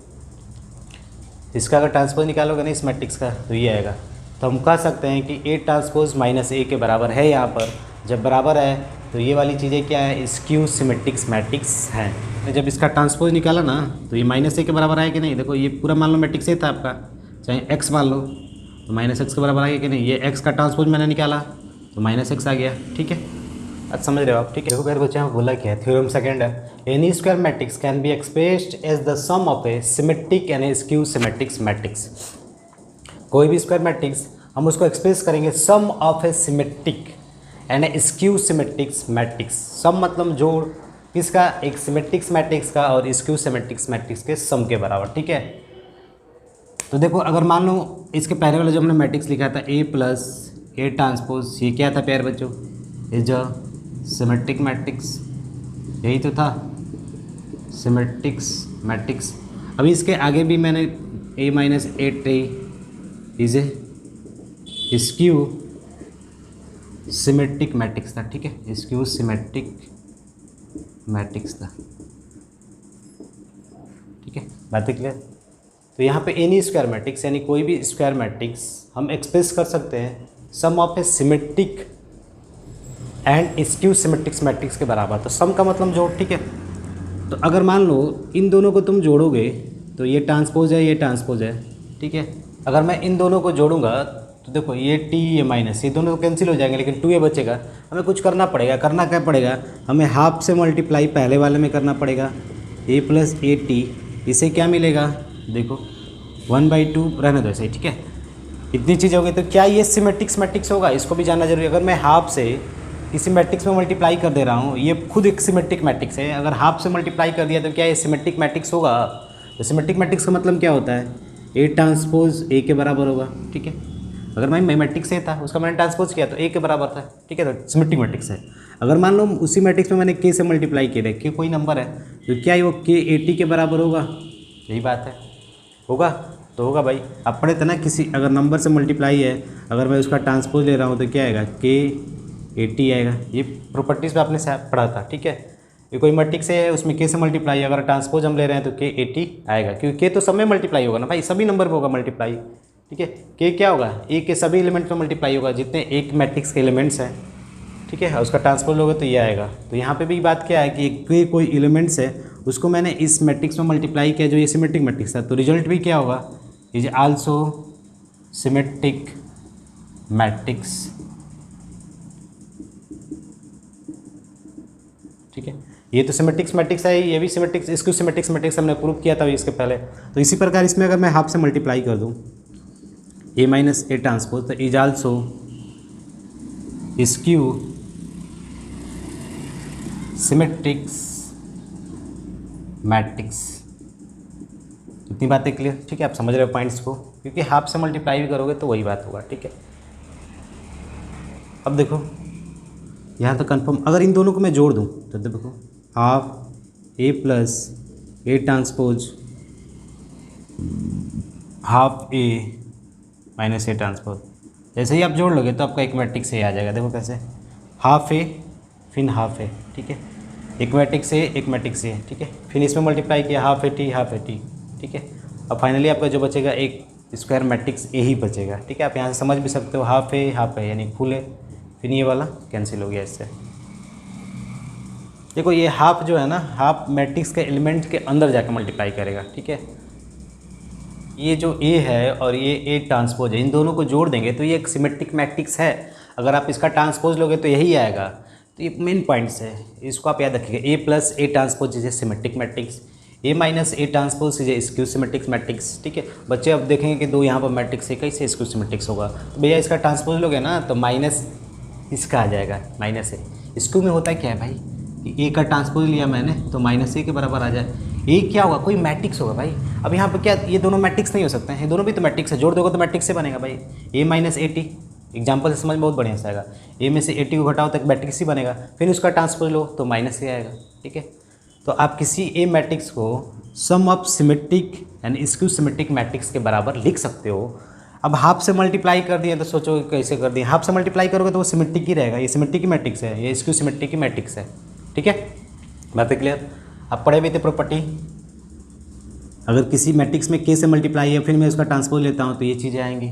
इसका अगर ट्रांसपोज निकालोगे ना इस मैट्रिक्स का तो ये आएगा। तो हम कह सकते हैं कि ए ट्रांसपोज माइनस ए के बराबर है। यहाँ पर जब बराबर है तो ये वाली चीज़ें क्या है, स्क्यू सिमेट्रिक मैट्रिक्स हैं। जब इसका ट्रांसपोज निकाला ना तो ये माइनस ए के बराबर आया कि नहीं, देखो ये पूरा मान लो मैट्रिक्स ए था आपका, चाहे एक्स मान लो तो माइनस एक्स के बराबर आ गया कि नहीं, ये एक्स का ट्रांसपोज मैंने निकाला तो माइनस एक्स आ गया। ठीक है, आज समझ रहे हो आप। ठीक है, देखो मेरे बच्चे यहाँ बोला क्या है, थ्योरम सेकंड है, any square matrix can be expressed as the sum of a symmetric and a skew symmetric matrix. कोई भी स्क्वायर मैट्रिक्स हम उसको एक्सप्रेस करेंगे sum of a symmetric and a skew symmetric matrix. Sum मतलब जोड़ किसका, एक सिमेट्रिक मैट्रिक्स का और स्क्यू सिमेट्रिक मैट्रिक्स के सम के बराबर। ठीक है, तो देखो अगर मान लो इसके पहले वाला जो हमने मैट्रिक्स लिखा था ए प्लस ए ट्रांसपोज, ये क्या था प्यारे बच्चों, इज अ सिमेट्रिक मैट्रिक्स, यही तो था सिमेट्रिक मैट्रिक्स। अभी इसके आगे भी मैंने A minus A T is a skew symmetric matrix था। ठीक है, स्क्यू सिमेट्रिक मैट्रिक्स था। ठीक है, बातें क्लियर। तो यहाँ पे एनी स्क्वायर मैट्रिक्स यानी कोई भी स्क्वायर मैट्रिक्स हम एक्सप्रेस कर सकते हैं sum of a symmetric and skew symmetric matrix के बराबर। तो सम का मतलब जोड़। ठीक है, तो अगर मान लो इन दोनों को तुम जोड़ोगे तो ये ट्रांसपोज है, ये ट्रांसपोज है। ठीक है, अगर मैं इन दोनों को जोड़ूंगा तो देखो ये टी ये माइनस, ये दोनों कैंसिल हो जाएंगे, लेकिन 2a बचेगा। हमें कुछ करना पड़ेगा, करना क्या पड़ेगा, हमें हाफ से मल्टीप्लाई पहले वाले में करना पड़ेगा, a प्लस ए टी, इसे क्या मिलेगा, देखो 1/2 रहने दो ऐसे ही। ठीक है, इतनी चीज़ हो गई। तो क्या ये सिमेट्रिक मैट्रिक्स होगा, इसको भी जानना जरूरी है। अगर मैं हाफ से किसी मैट्रिक्स में मल्टीप्लाई कर दे रहा हूँ, ये खुद एक सिमेट्रिक मैट्रिक्स है, अगर हाफ से मल्टीप्लाई कर दिया तो क्या ये सिमेट्रिक मैट्रिक्स होगा। तो सिमेट्रिक मैट्रिक्स का मतलब क्या होता है, ए ट्रांसपोज ए के बराबर होगा। ठीक है, अगर मैं मैट्रिक्स ए था उसका मैंने ट्रांसपोज किया तो ए के बराबर था। ठीक है, तो सिमेट्रिक मैट्रिक्स है। अगर मान लो उसी मैट्रिक्स में मैंने के से मल्टीप्लाई किया, के कोई नंबर है, तो क्या वो के ए टी के बराबर होगा, यही बात है, होगा। तो होगा भाई। आप पढ़े थे ना, किसी अगर नंबर से मल्टीप्लाई है, अगर मैं उसका ट्रांसपोज ले रहा हूँ तो क्या आएगा, K80 आएगा। ये प्रॉपर्टीज़ में आपने पढ़ा था, ठीक है। ये कोई मैट्रिक्स है, उसमें K से मल्टीप्लाई, अगर ट्रांसपोज हम ले रहे हैं तो K80 आएगा, क्योंकि K तो सब में मल्टीप्लाई होगा ना भाई, सभी नंबर पे होगा मल्टीप्लाई, ठीक है। K क्या होगा, A के सभी एलिमेंट में मल्टीप्लाई होगा, जितने एक मैट्रिक्स के एलिमेंट्स हैं, ठीक है। उसका ट्रांसपोज लोगे तो ये आएगा। तो यहाँ पे भी बात क्या है कि कोई एलिमेंट्स है, उसको मैंने इस मैट्रिक्स में मल्टीप्लाई किया जो ये सिमेट्रिक मैट्रिक्स है, तो रिजल्ट भी क्या होगा, इज आल्सो सिमेट्रिक मैट्रिक्स, ठीक है। ये तो सिमेट्रिक्स मैट्रिक्स है, ये भी सिमेट्रिक्स, इसको सिमेट्रिक्स मैट्रिक्स हमने प्रूव किया था इसके पहले। तो इसी प्रकार इसमें अगर मैं हाफ से मल्टीप्लाई कर दूँ A माइनस A ट्रांसपोज, तो इज आल्सो स्क्यू सिमेट्रिक्स मैट्रिक्स। इतनी बातें क्लियर, ठीक है। आप समझ रहे हो पॉइंट्स को, क्योंकि हाफ से मल्टीप्लाई भी करोगे तो वही बात होगा, ठीक है। अब देखो यहाँ तो कंफर्म, अगर इन दोनों को मैं जोड़ दूँ तो देखो half A plus A transpose half A minus A transpose, जैसे ही आप जोड़ लोगे तो आपका एक मैट्रिक्स A आ जाएगा। देखो कैसे, हाफ A फिर हाफ A, ठीक है। एक मैट्रिक्स A एक मैट्रिक्स A, ठीक है। फिर इसमें मल्टीप्लाई किया हाफ A हाफ A, ठीक है। अब फाइनली आपका जो बचेगा एक स्क्वायर मैट्रिक्स A ही बचेगा, ठीक है। आप यहाँ से समझ भी सकते हो हाफ A यानी फुल A, फिर ये वाला कैंसिल हो गया इससे। देखो ये हाफ जो है ना, हाफ मैट्रिक्स के एलिमेंट के अंदर जाकर मल्टीप्लाई करेगा, ठीक है। ये जो A है और ये A ट्रांसपोज है, इन दोनों को जोड़ देंगे तो ये एक सिमेट्रिक मैट्रिक्स है। अगर आप इसका ट्रांसपोज लोगे तो यही आएगा। तो ये मेन पॉइंट्स है, इसको आप याद रखिएगा। A plus A transpose is a symmetric matrix, A minus A transpose is a skew symmetric matrix, ठीक है। बच्चे अब देखेंगे कि दो यहाँ पर मैट्रिक्स है, कैसे स्क्यू सिमेट्रिक्स होगा, तो भैया इसका ट्रांसपोज लोगे ना तो माइनस इसका आ जाएगा, माइनस A। स्क्यू में होता है क्या है भाई कि A का ट्रांसपोज लिया मैंने तो माइनस A के बराबर आ जाए। A क्या होगा, कोई मैट्रिक्स होगा भाई। अब यहाँ पर क्या, ये दोनों मैट्रिक्स नहीं हो सकते हैं, ये दोनों भी तो मैट्रिक्स है, जोड़ दोगे तो मैट्रिक्स से बनेगा भाई। A माइनस A एग्जाम्पल से समझ में बहुत बढ़िया से आएगा। A में से 80 को घटाओ तो एक मैट्रिक्स ही बनेगा, फिर उसका ट्रांसपोज लो तो माइनस A आएगा, ठीक है। तो आप किसी A मैट्रिक्स को सम ऑफ सिमेट्रिक यानी स्क्यू सिमेट्रिक मैट्रिक्स के बराबर लिख सकते हो। अब हाफ से मल्टीप्लाई कर दिए तो सोचो कैसे कर दिए, हाफ से मल्टीप्लाई करोगे तो वो सिमेट्रिक ही रहेगा, ये सिमेट्रिक की मैट्रिक्स है, ये स्क्यू सिमेट्रिक की मैट्रिक्स है, ठीक है। बात क्लियर, आप पढ़े भी थे प्रॉपर्टी। अगर किसी मैट्रिक्स में K से मल्टीप्लाई है फिर मैं उसका ट्रांसपोज लेता हूँ तो ये चीज़ें आएंगी,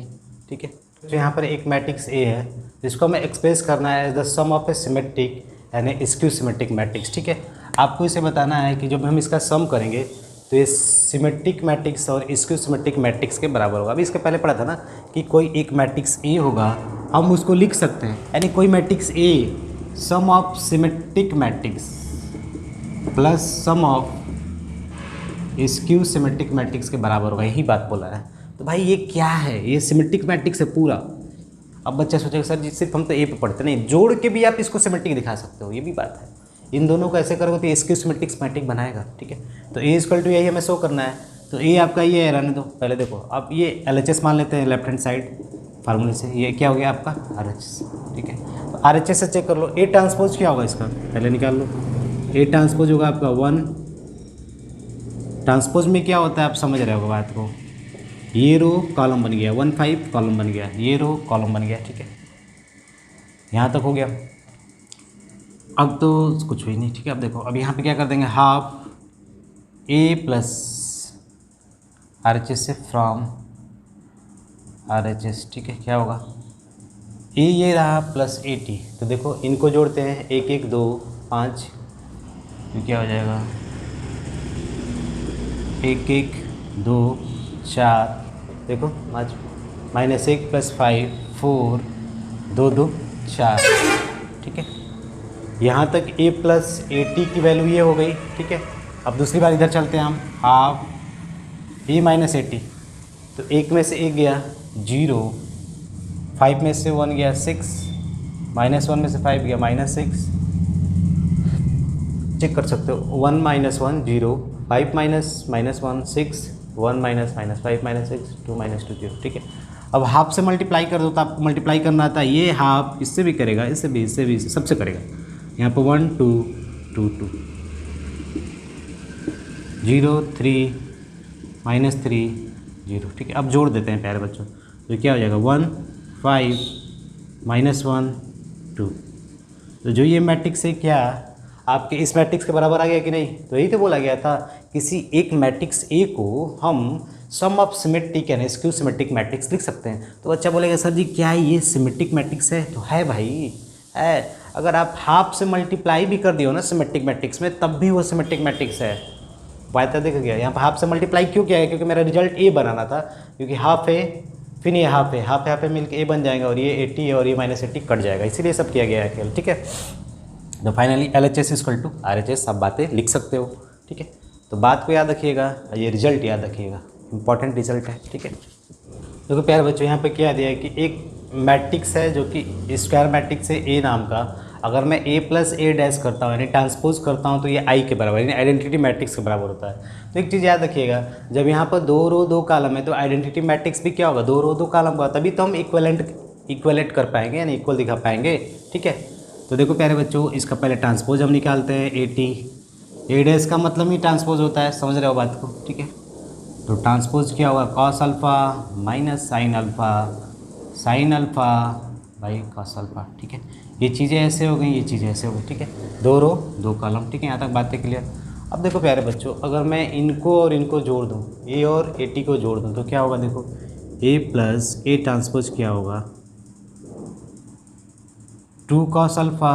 ठीक है। तो यहाँ पर एक मैट्रिक्स A है जिसको हमें एक्सप्रेस करना है as the sum of a symmetric यानी स्क्यू सिमेट्रिक मैट्रिक्स, ठीक है। आपको इसे बताना है कि जब हम इसका सम करेंगे तो ये सिमेट्रिक मैट्रिक्स और स्क्यू सिमेट्रिक मैट्रिक्स के बराबर होगा। अभी इसके पहले पढ़ा था ना कि कोई एक मैट्रिक्स A होगा, हम उसको लिख सकते हैं, यानी कोई matrix A sum of symmetric matrix plus sum of skew symmetric matrix के बराबर होगा, यही बात बोला है। तो भाई ये क्या है, ये सिमेट्रिक मैट्रिक्स है पूरा। अब बच्चा सोचेगा सर जी सिर्फ हम तो A पे पढ़ते नहीं, जोड़ के भी आप इसको सिमेट्रिक दिखा सकते हो, ये भी बात है। इन दोनों को ऐसे करोगे तो स्क्यू सिमेट्रिक मैट्रिक बनाएगा, ठीक है। तो A इक्वल टू यही हमें शो करना है, तो A आपका ये है, रहने दो पहले। देखो अब ये LHS मान लेते हैं लेफ्ट हैंड साइड फार्मूले से, ये क्या हो गया आपका RHS, ठीक है। तो RHS से चेक कर लो A ट्रांसपोज क्या होगा, इसका पहले निकाल लो। A ट्रांसपोज होगा आपका 1, ट्रांसपोज में क्या होता है आप समझ रहे हो बात को, ये रो कॉलम बन गया, 1 5 कॉलम बन गया, ये रो कॉलम बन गया, ठीक है। यहाँ तक हो गया। अब तो कुछ हुई नहीं, ठीक है। अब देखो अब यहाँ पे क्या कर देंगे, हाफ A प्लस RHS से फ्रॉम RHS, ठीक है। क्या होगा A ये रहा प्लस 80, तो देखो इनको जोड़ते हैं 1 1 2 5, तो क्या हो जाएगा 1 1 2 4, देखो माइनस 1 प्लस 5 4 2 2 4, ठीक है। यहाँ तक A प्लस 80 की वैल्यू ये हो गई, ठीक है। अब दूसरी बार इधर चलते हैं हम, हाफ A माइनस 80, तो 1 में से 1 गया 0, 5 में से 1 गया 6, माइनस 1 में से 5 गया -6, चेक कर सकते हो 1 माइनस 1 0, 5 माइनस -1 6, 1 माइनस -5 -6 2 -2 0, ठीक है। अब हाफ से मल्टीप्लाई कर दो तो आपको मल्टीप्लाई करना आता है, ये हाफ इससे भी करेगा, इससे भी, इससे भी, सबसे करेगा। यहाँ पर 1 2 2 2 0 3 -3 0, ठीक है। अब जोड़ देते हैं प्यारे बच्चों, तो क्या हो जाएगा 1 5 -1 2। तो जो ये मैट्रिक्स है क्या आपके इस मैट्रिक्स के बराबर आ गया कि नहीं? तो यही तो बोला गया था, किसी एक मैट्रिक्स ए को हम सम ऑफ सिमेट्रिक यानी स्क्यू सिमेट्रिक मैट्रिक्स लिख सकते हैं। तो बच्चा बोलेगा सर जी क्या ये सिमेट्रिक मैट्रिक्स है? तो है भाई, है। अगर आप हाफ से मल्टीप्लाई भी कर दियो ना सिमेट्रिक मैट्रिक्स में, तब भी वो सिमेट्रिक मैट्रिक्स है। वायता देख गया यहाँ पर हाफ से मल्टीप्लाई क्यों किया है? क्योंकि मेरा रिजल्ट ए बनाना था, क्योंकि हाफ है फिर ये हाफ है, हाफ हाफ मिलकर ए बन जाएगा और ये 80 है और ये -80 कट जाएगा, इसीलिए सब किया गया है खेल, ठीक है। तो finally LHS equal to RHS सब बातें लिख सकते हो, ठीक है। तो बात को याद रखिएगा, ये रिजल्ट याद रखिएगा, इंपॉर्टेंट रिजल्ट है, ठीक है। देखो प्यारे बच्चों यहाँ पे क्या दिया है कि एक मैट्रिक्स है जो कि स्क्वायर मैट्रिक्स है ए नाम का, अगर मैं A + A' करता हूँ यानी ट्रांसपोज करता हूँ तो ये I के बराबर यानी आइडेंटिटी मैट्रिक्स के बराबर होता है। तो एक चीज़ याद रखिएगा, जब यहाँ पर 2 रो 2 कॉलम है तो आइडेंटिटी मैट्रिक्स भी क्या होगा? 2 रो 2 कॉलम का, तभी तो हम इक्वलेट कर पाएंगे यानी इक्वल दिखा पाएंगे, ठीक है। तो देखो प्यारे बच्चों, इसका पहले ट्रांसपोज हम निकालते हैं, A का मतलब ही ट्रांसपोज होता है, समझ रहे हो बात को, ठीक है। तो ट्रांसपोज क्या होगा? cos alpha minus sine alpha by cos alpha, ठीक है। ये चीज़ें ऐसे हो गई, ये चीज़ें ऐसे हो गई, ठीक है। 2 रो 2 कॉलम, ठीक है। यहाँ तक बातें क्लियर। अब देखो प्यारे बच्चों, अगर मैं इनको और इनको जोड़ दूँ, A और AT को जोड़ दूँ तो क्या होगा? देखो A + A ट्रांसपोज क्या होगा? 2 cos अल्फ़ा,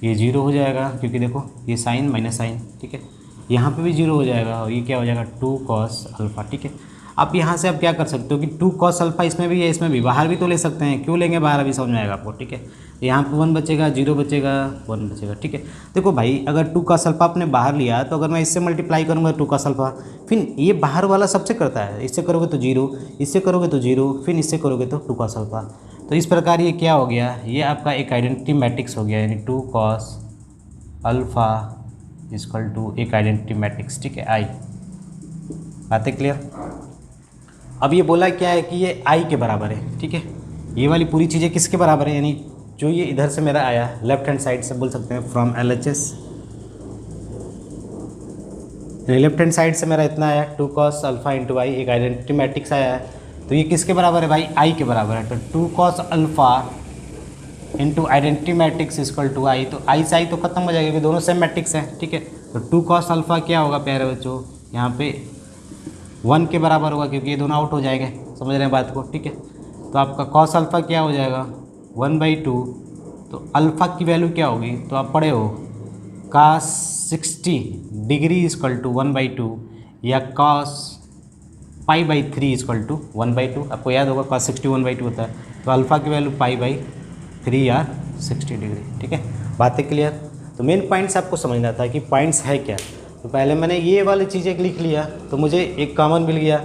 ये 0 हो जाएगा क्योंकि देखो ये साइन माइनस साइन, ठीक है। यहाँ पे भी 0 हो जाएगा और ये क्या हो जाएगा? 2 cos अल्फ़ा, ठीक है। आप यहाँ से आप क्या कर सकते हो कि 2 cos अल्फ़ा इसमें भी है, इसमें भी, बाहर भी तो ले सकते हैं, क्यों लेंगे बाहर? अभी समझ में आएगा आपको, ठीक है। यहाँ पे 1 बचेगा, 0 बचेगा, 1 बचेगा, ठीक है। देखो भाई, अगर 2 cos अल्फ़ा आपने बाहर लिया तो अगर मैं इससे मल्टीप्लाई करूँगा 2 cos अल्फ़ा, फिर ये बाहर वाला सबसे करता है, इससे करोगे तो 0, इससे करोगे तो 0, फिर इससे करोगे तो 2 cos अल्फ़ा। तो इस प्रकार ये क्या हो गया? ये आपका एक आइडेंटिटी मैट्रिक्स हो गया, यानी 2 cos अल्फ़ा इक्वल टू एक आइडेंटिटी मैट्रिक्स, ठीक है, I। बातें क्लियर? अब ये बोला क्या है कि ये I के बराबर है, ठीक है। ये वाली पूरी चीज़ें किसके बराबर है? यानी जो ये इधर से मेरा आया लेफ्ट हैंड साइड से, बोल सकते हैं from LHS, left hand side से मेरा इतना आया 2 cos अल्फ़ा इंटू I, एक आइडेंटिटी मैट्रिक्स आया है। तो ये किसके बराबर है भाई? I के बराबर है। तो 2 cos alpha into identity matrix equal to I। तो I से I तो खत्म हो जाएगा क्योंकि दोनों सेम मैट्रिक्स हैं, ठीक है। तो 2 cos अल्फ़ा क्या होगा प्यारे बच्चों? यहाँ पे 1 के बराबर होगा क्योंकि ये दोनों आउट हो जाएंगे, समझ रहे हैं बात को, ठीक है। तो आपका cos अल्फ़ा क्या हो जाएगा? 1/2। तो अल्फ़ा की वैल्यू क्या होगी? तो आप पढ़े हो cos 60 डिग्री इक्वल टू 1/2 या cos π/3 इक्वल टू 1/2। आपको याद होगा cos 60 1/2 होता है, तो अल्फ़ा की वैल्यू π/3 या 60 डिग्री, ठीक है। बातें क्लियर? तो मेन पॉइंट्स आपको समझना था कि पॉइंट्स है क्या। तो पहले मैंने ये वाली चीज़ें लिख लिया तो मुझे एक कॉमन मिल गया,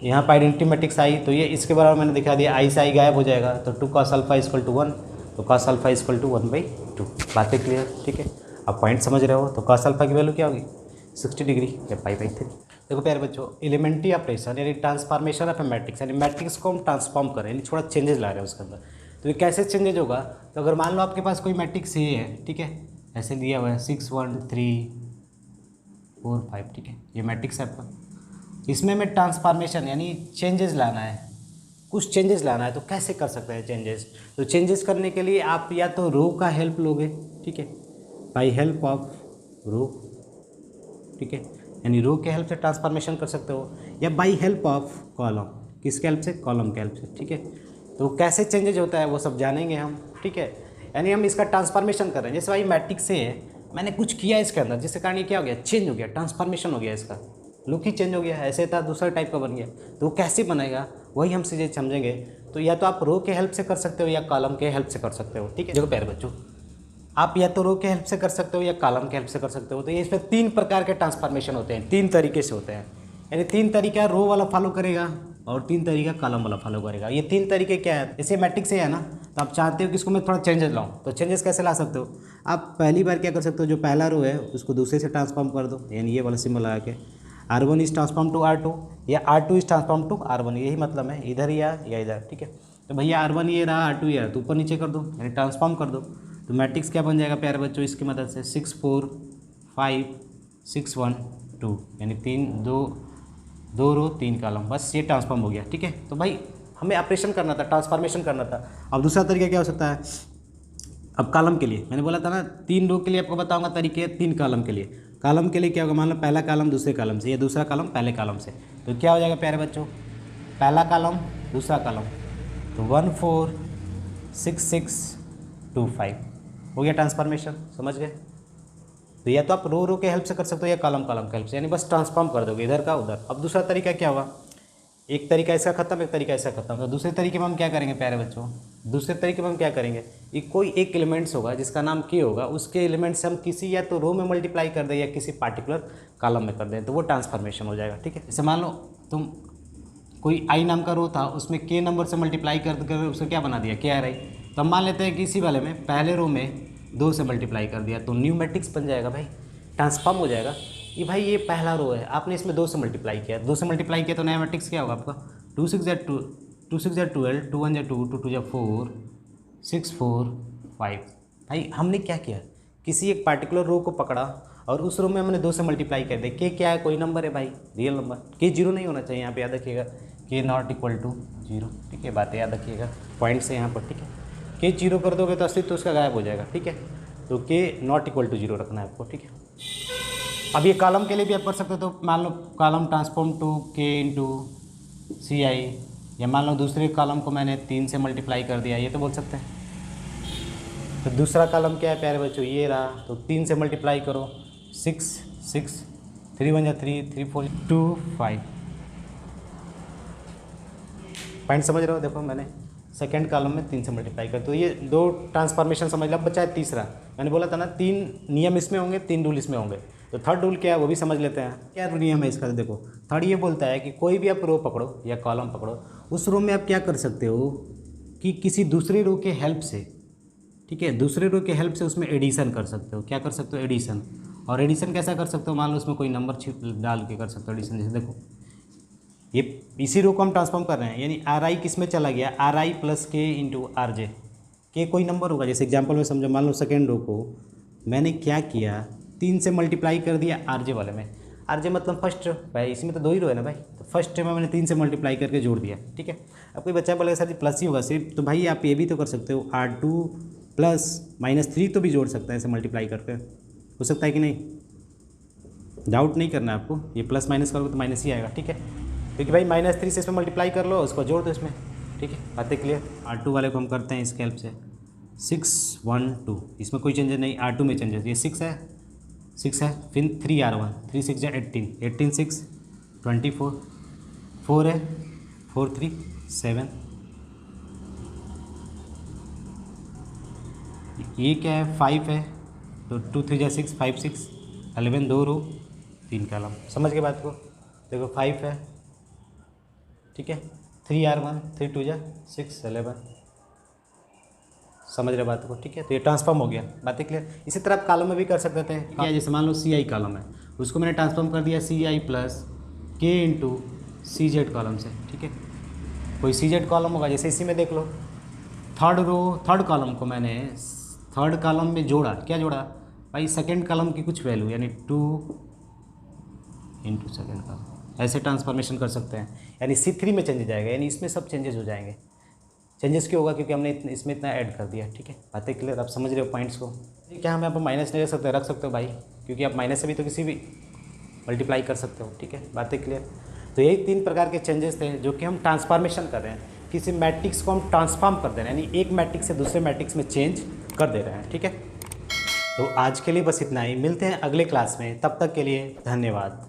यहाँ पर आइडेंटिटी मैट्रिक्स आई, तो ये इसके बराबर मैंने दिखा दिया, I से I गायब हो जाएगा। तो 2 cos अल्फ़ा इक्वल टू 1, तो cos अल्फ़ा इक्वल टू 1/2। बातें क्लियर, ठीक है। अब पॉइंट समझ रहे हो। तो cos अल्फ़ा की वैल्यू क्या होगी? 60 डिग्री या π/3। देखो प्यारे बच्चों, एलिमेंट्री ऑपरेशन यानी ट्रांसफॉर्मेशन ऑफ ए मैट्रिक्स, यानी मैट्रिक्स को हम ट्रांसफॉर्म करें, यानी थोड़ा चेंजेस ला रहे हैं उसके अंदर। तो ये कैसे चेंजेज होगा? तो अगर मान लो आपके पास कोई मैट्रिक्स ये है, ठीक है, ऐसे दिया हुआ है 6 1 3 4 5, ठीक है, ये मैट्रिक्स है आपका। इसमें मैं ट्रांसफॉर्मेशन यानी चेंजेस लाना है, कुछ चेंजेस लाना है, तो कैसे कर सकते हैं चेंजेस? तो चेंजेस करने के लिए आप या तो रो का हेल्प लोगे, ठीक है, बाई हेल्प ऑफ रो, ठीक है, यानी रो के हेल्प से ट्रांसफॉर्मेशन कर सकते हो, या बाई हेल्प ऑफ कॉलम, किसके हेल्प से? कॉलम के हेल्प से, ठीक है। तो कैसे चेंजेज होता है वो सब जानेंगे हम, ठीक है। यानी हम इसका ट्रांसफॉर्मेशन कर रहे हैं, जैसे भाई मैट्रिक्स से है, मैंने कुछ किया इसके अंदर जिसके कारण ये क्या हो गया? चेंज हो गया, ट्रांसफॉर्मेशन हो गया, इसका लुक ही चेंज हो गया, ऐसे था दूसरा टाइप का बन गया। तो वो कैसे बनेगा वही हम चीज़ें समझेंगे। तो या तो आप रो के हेल्प से कर सकते हो या कॉलम के हेल्प से कर सकते हो, ठीक है। देखो प्यारे बच्चों, आप या तो रो के हेल्प से कर सकते हो या कॉलम के हेल्प से कर सकते हो। तो ये इसमें 3 प्रकार के ट्रांसफॉर्मेशन होते हैं, 3 तरीके से होते हैं, यानी 3 तरीका रो वाला फॉलो करेगा और 3 तरीका कॉलम वाला फॉलो करेगा। ये 3 तरीके क्या है? जैसे मैट्रिक्स से है ना, तो आप चाहते हो कि इसको मैं थोड़ा चेंजेस लाऊं, तो चेंजेस कैसे ला सकते हो? आप पहली बार क्या कर सकते हो, जो पहला रो है उसको दूसरे से ट्रांसफॉर्म कर दो, यानी ये वाला सिंबल लगा के R1 is transform to R2 या R2 is transform to R1, यही मतलब है, इधर या इधर, ठीक है। तो भैया R1 ये रहा, R2 ये रहा, तो ऊपर नीचे कर दो, यानी ट्रांसफॉर्म कर दो। तो मैट्रिक्स क्या बन जाएगा प्यारे बच्चों इसकी मदद से? 6 4 5 6 1 2, यानी 3 2 2 रो 3 कॉलम, बस ये ट्रांसफॉर्म हो गया। ठीक है, तो भाई हमें ऑपरेशन करना था, ट्रांसफॉर्मेशन करना था। अब दूसरा तरीका क्या हो सकता है, अब कॉलम के लिए मैंने बोला था ना 3 रो के लिए आपको बताऊंगा तरीके, 3 कॉलम के लिए। कॉलम के लिए क्या होगा, मान लो पहला कॉलम दूसरे कॉलम से या दूसरा कॉलम पहले कॉलम से, तो क्या हो जाएगा प्यारे बच्चों, पहला कॉलम दूसरा कॉलम, तो 1 4 6 6 2 5 हो गया ट्रांसफॉर्मेशन, समझ गए। तो या तो आप रो के हेल्प से कर सकते हो या कॉलम के हेल्प से, यानी बस ट्रांसफॉर्म कर दोगे इधर का उधर। अब दूसरा तरीका क्या होगा, एक तरीका इसका खत्म, एक तरीका इसका खत्म। तो दूसरे तरीके में हम क्या करेंगे प्यारे बच्चों, दूसरे तरीके में हम क्या करेंगे, ये कोई एक एलिमेंट्स होगा जिसका नाम के होगा, उसके एलिमेंट से हम किसी या तो रो में मल्टीप्लाई कर दें या किसी पार्टिकुलर कॉलम में कर दें, तो वो ट्रांसफॉर्मेशन हो जाएगा। ठीक है, जैसे मान लो तुम कोई आई नाम का रो था, उसमें के नंबर से मल्टीप्लाई कर उसको क्या बना दिया, के आर आई। तो हम मान लेते हैं कि इसी वाले में पहले रो में 2 से मल्टीप्लाई कर दिया, तो न्यू मैट्रिक्स बन जाएगा भाई, ट्रांसफॉर्म हो जाएगा। ये भाई ये पहला रो है, आपने इसमें 2 से मल्टीप्लाई किया, 2 से मल्टीप्लाई किया तो नया मैट्रिक्स क्या होगा आपका, 2 6 12, 2 6 12, 2 1 2, 2 2 4, 6 4 5। भाई हमने क्या किया, किसी एक पार्टिकुलर रो को पकड़ा और उस रो में हमने 2 से मल्टीप्लाई कर दिया। के क्या है, कोई नंबर है भाई, रियल नंबर। के 0 नहीं होना चाहिए, यहाँ पे याद रखिएगा, के नॉट इक्वल टू 0। ठीक है, बातें याद रखिएगा पॉइंट से यहाँ पर। ठीक है, के 0 कर दोगे तो अस्तित्व तो उसका गायब हो जाएगा। ठीक है, तो के नॉट इक्वल टू 0 रखना है आपको। ठीक है, अब ये कॉलम के लिए भी आप कर सकते हो, तो मान लो कॉलम ट्रांसफॉर्म टू के इंटू सी आई, या मान लो दूसरे कॉलम को मैंने 3 से मल्टीप्लाई कर दिया, ये तो बोल सकते हैं। तो दूसरा कॉलम क्या है प्यारे बच्चों, ये रहा, तो 3 से मल्टीप्लाई करो, 6 6 3 1 3 3 4 2 5। पॉइंट समझ रहे हो, देखो मैंने सेकंड कॉलम में 3 से मल्टीप्लाई कर, तो ये 2 ट्रांसफॉर्मेशन समझ लो। अब बचा है तीसरा, मैंने बोला था ना 3 नियम इसमें होंगे, 3 रूल इसमें होंगे। तो थर्ड रूल क्या है वो भी समझ लेते हैं। क्या नियम है इसका, देखो थर्ड ये बोलता है कि कोई भी आप रो पकड़ो या कॉलम पकड़ो, उस रो में आप क्या कर सकते हो कि किसी दूसरे रो के हेल्प से, ठीक है, दूसरे रो के हेल्प से उसमें एडिशन कर सकते हो। क्या कर सकते हो, एडिशन। और एडिशन कैसा कर सकते हो, मान लो उसमें कोई नंबर डाल के कर सकते हो एडिशन। जैसे देखो ये इसी रो को हम ट्रांसफॉर्म कर रहे हैं, यानी आर आई किस में चला गया, आर आई प्लस के इंटू आर जे। के कोई नंबर होगा, जैसे एग्जाम्पल में समझो, मान लो सेकेंड रो को मैंने क्या किया, 3 से मल्टीप्लाई कर दिया आर जे वाले में। आर जे मतलब फर्स्ट भाई, इसमें तो 2 ही रो है ना भाई, तो फर्स्ट में मैंने 3 से मल्टीप्लाई करके जोड़ दिया। ठीक है, अब कोई बच्चा बोलेगा सर जी प्लस ही होगा सिर्फ, तो भाई आप ये भी तो कर सकते हो, R2 प्लस -3 तो भी जोड़ सकता है ऐसे मल्टीप्लाई करके, हो सकता है कि नहीं, डाउट नहीं करना है आपको, ये प्लस माइनस करोगे तो माइनस ही आएगा। ठीक है, क्योंकि भाई -3 से इसमें मल्टीप्लाई कर लो, उसको जोड़ दो इसमें। ठीक है, बातें क्लियर। R2 वाले को हम करते हैं इसके हेल्प से, 6 1 2, इसमें कोई चेंजेस नहीं, R2 में चेंजेस, ये 6 है, फिर 3R1, 3 6 18, 18 6 24, 4 है, 4 3 7, ये क्या है 5 है, तो 2 3 6 5 6 11, 2 रो 3 कॉलम। समझ के बात को, देखो 5 है, ठीक है, 3R1, 3 2 6 11, समझ रहे बात को। ठीक है, तो ये ट्रांसफॉर्म हो गया, बातें क्लियर। इसी तरह आप कॉलम में भी कर सकते थे। क्या, जैसे मान लो सी आई कॉलम है, उसको मैंने ट्रांसफॉर्म कर दिया सी आई प्लस के इंटू सी जेड कॉलम से। ठीक है, कोई सी जेड कॉलम होगा, जैसे इसी में देख लो, थर्ड कॉलम को मैंने थर्ड कॉलम में जोड़ा, क्या जोड़ा भाई, सेकेंड कॉलम की कुछ वैल्यू, यानी 2 इंटू सेकेंड कॉलम, ऐसे ट्रांसफॉर्मेशन कर सकते हैं। यानी C3 में चेंजेस जाएगा, यानी इसमें सब चेंजेस हो जाएंगे। चेंजेस क्यों होगा, क्योंकि हमने इसमें इतना ऐड कर दिया। ठीक है, बातें क्लियर, आप समझ रहे हो पॉइंट्स को। क्या हम यहाँ पर माइनस नहीं रख सकते हो भाई, क्योंकि आप माइनस से भी तो किसी भी मल्टीप्लाई कर सकते हो। ठीक है, बातें क्लियर। तो यही 3 प्रकार के चेंजेस थे जो कि हम ट्रांसफॉर्मेशन कर रहे हैं, किसी मैट्रिक्स को हम ट्रांसफॉर्म कर दे रहे हैं, यानी एक मैट्रिक्स से दूसरे मैट्रिक्स में चेंज कर दे रहे हैं। ठीक है, तो आज के लिए बस इतना ही, मिलते हैं अगले क्लास में, तब तक के लिए धन्यवाद।